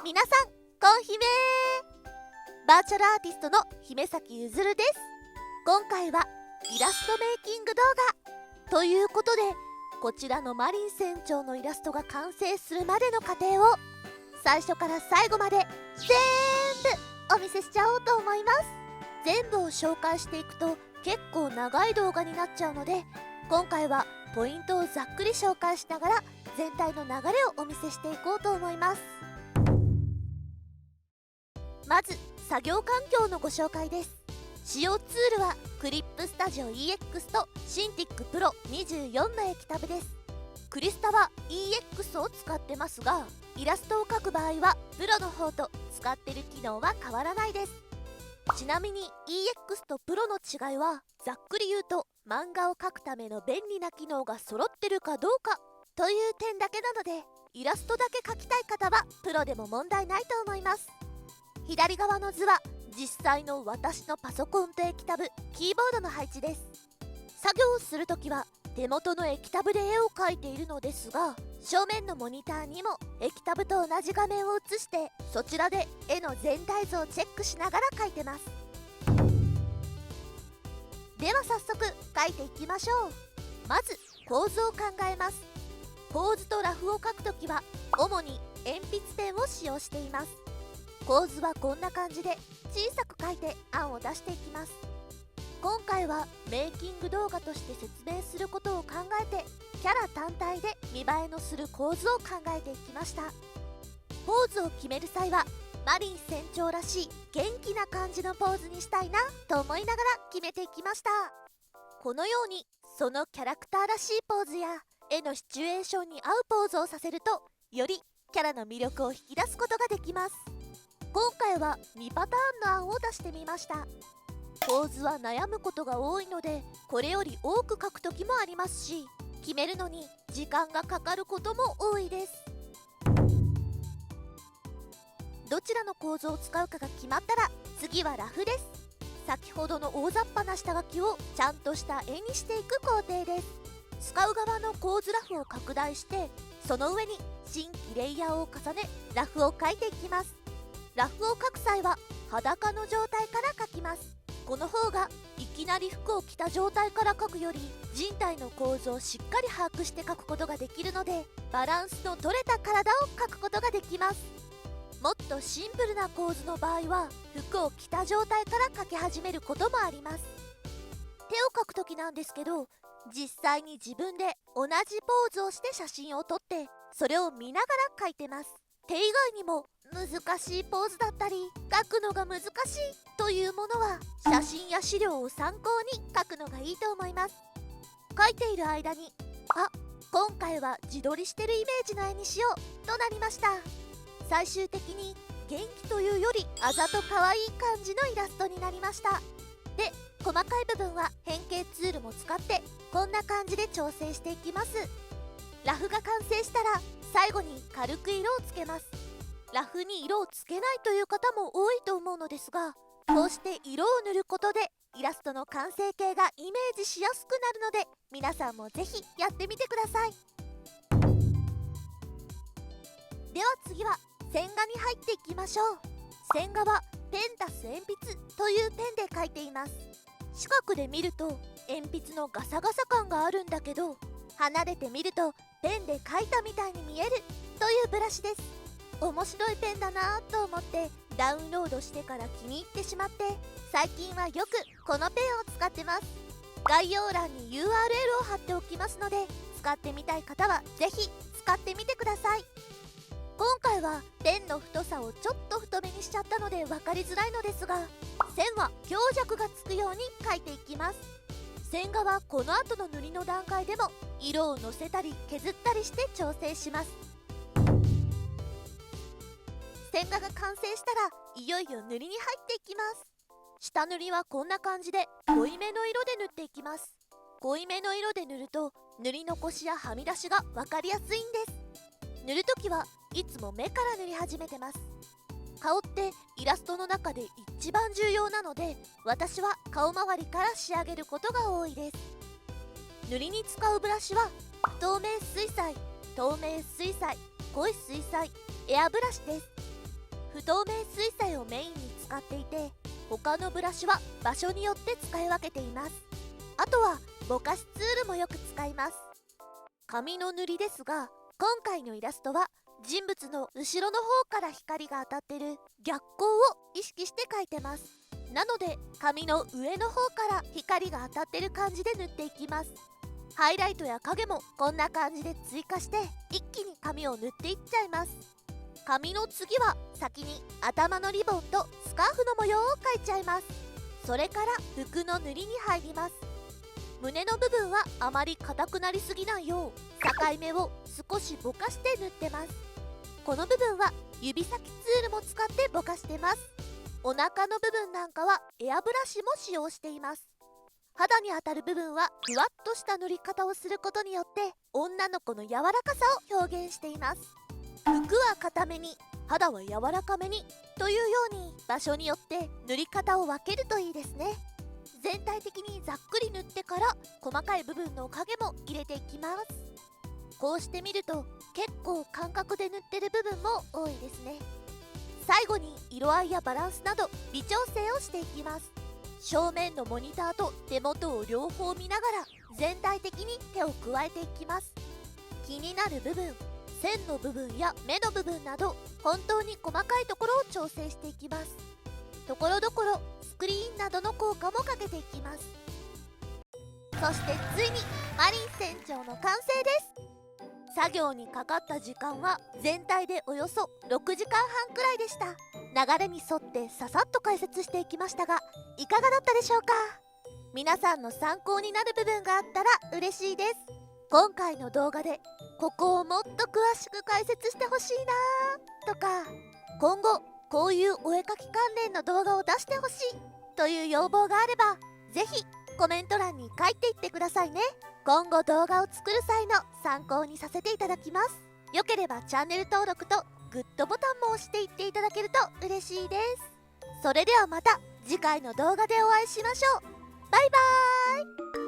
皆さんこんひめバーチャルアーティストの姫崎ゆずるです。今回はイラストメイキング動画ということで、こちらのマリン船長のイラストが完成するまでの過程を最初から最後まで全部お見せしちゃおうと思います。全部を紹介していくと結構長い動画になっちゃうので、今回はポイントをざっくり紹介しながら全体の流れをお見せしていこうと思います。まず作業環境のご紹介です。使用ツールはクリップスタジオ EX とシンティックプロ24の液タブです。クリスタは EX を使ってますが、イラストを描く場合はプロの方と使ってる機能は変わらないです。ちなみに EX とプロの違いはざっくり言うと、漫画を描くための便利な機能が揃ってるかどうかという点だけなので、イラストだけ描きたい方はプロでも問題ないと思います。左側の図は実際の私のパソコンと液タブ、キーボードの配置です。作業をするときは手元の液タブで絵を描いているのですが、正面のモニターにも液タブと同じ画面を映して、そちらで絵の全体像をチェックしながら描いてます。では早速描いていきましょう。まず構図を考えます。構図とラフを描くときは主に鉛筆ペンを使用しています。構図はこんな感じで小さく描いて案を出していきます。今回はメイキング動画として説明することを考えて、キャラ単体で見栄えのする構図を考えていきました。ポーズを決める際はマリン船長らしい元気な感じのポーズにしたいなと思いながら決めていきました。このようにそのキャラクターらしいポーズや絵のシチュエーションに合うポーズをさせると、よりキャラの魅力を引き出すことができます。今回は2パターンの案を出してみました。構図は悩むことが多いので、これより多く描く時もありますし、決めるのに時間がかかることも多いです。どちらの構図を使うかが決まったら次はラフです。先ほどの大雑把な下書きをちゃんとした絵にしていく工程です。使う側の構図ラフを拡大して、その上に新規レイヤーを重ねラフを描いていきます。ラフを描く際は裸の状態から描きます。この方がいきなり服を着た状態から描くより人体の構造をしっかり把握して描くことができるので、バランスの取れた体を描くことができます。もっとシンプルな構図の場合は服を着た状態から描き始めることもあります。手を描く時なんですけど、実際に自分で同じポーズをして写真を撮って、それを見ながら描いてます。手以外にも難しいポーズだったり描くのが難しいというものは写真や資料を参考に描くのがいいと思います。描いている間に今回は自撮りしてるイメージの絵にしようとなりました。最終的に元気というよりあざと可愛い感じのイラストになりました。で、細かい部分は変形ツールも使ってこんな感じで調整していきます。ラフが完成したら最後に軽く色をつけます。ラフに色をつけないという方も多いと思うのですが、こうして色を塗ることでイラストの完成形がイメージしやすくなるので、皆さんもぜひやってみてください。では次は線画に入っていきましょう。線画はペン+鉛筆というペンで描いています。近くで見ると鉛筆のガサガサ感があるんだけど、離れてみるとペンで描いたみたいに見えるというブラシです。面白いペンだなと思ってダウンロードしてから気に入ってしまって、最近はよくこのペンを使ってます。概要欄に URL を貼っておきますので、使ってみたい方はぜひ使ってみてください。今回はペンの太さをちょっと太めにしちゃったので分かりづらいのですが、線は強弱がつくように描いていきます。線画はこの後の塗りの段階でも色をのせたり削ったりして調整します。線画が完成したらいよいよ塗りに入っていきます。下塗りはこんな感じで濃いめの色で塗っていきます。濃いめの色で塗ると塗り残しやはみ出しが分かりやすいんです。塗るときはいつも目から塗り始めてます。顔ってイラストの中で一番重要なので、私は顔周りから仕上げることが多いです。塗りに使うブラシは透明水彩、透明水彩、濃い水彩、エアブラシです。不透明水彩をメインに使っていて、他のブラシは場所によって使い分けています。あとはぼかしツールもよく使います。紙の塗りですが、今回のイラストは人物の後ろの方から光が当たってる逆光を意識して描いてます。なので紙の上の方から光が当たってる感じで塗っていきます。ハイライトや影もこんな感じで追加して一気に紙を塗っていっちゃいます。紙の次は先に頭のリボンとスカーフの模様を描いちゃいます。それから服の塗りに入ります。胸の部分はあまり硬くなりすぎないよう境目を少しぼかして塗ってます。この部分は指先ツールも使ってぼかしてます。お腹の部分なんかはエアブラシも使用しています。肌に当たる部分はふわっとした塗り方をすることによって女の子の柔らかさを表現しています。服は硬めに、肌は柔らかめにというように場所によって塗り方を分けるといいですね。全体的にざっくり塗ってから細かい部分の影も入れていきます。こうしてみると結構感覚で塗ってる部分も多いですね。最後に色合いやバランスなど微調整をしていきます。正面のモニターと手元を両方見ながら全体的に手を加えていきます。気になる部分、線の部分や目の部分など本当に細かいところを調整していきます。ところどころスクリーンなどの効果もかけていきます。そしてついにマリン船長の完成です。作業にかかった時間は全体でおよそ6時間半くらいでした。流れに沿ってささっと解説していきましたが、いかがだったでしょうか。皆さんの参考になる部分があったら嬉しいです。今回の動画でここをもっと詳しく解説してほしいなとか、今後こういうお絵かき関連の動画を出してほしいという要望があれば、ぜひコメント欄に書いていってくださいね。今後動画を作る際の参考にさせていただきます。よければチャンネル登録とグッドボタンも押していっていただけると嬉しいです。それではまた次回の動画でお会いしましょう。バイバーイ。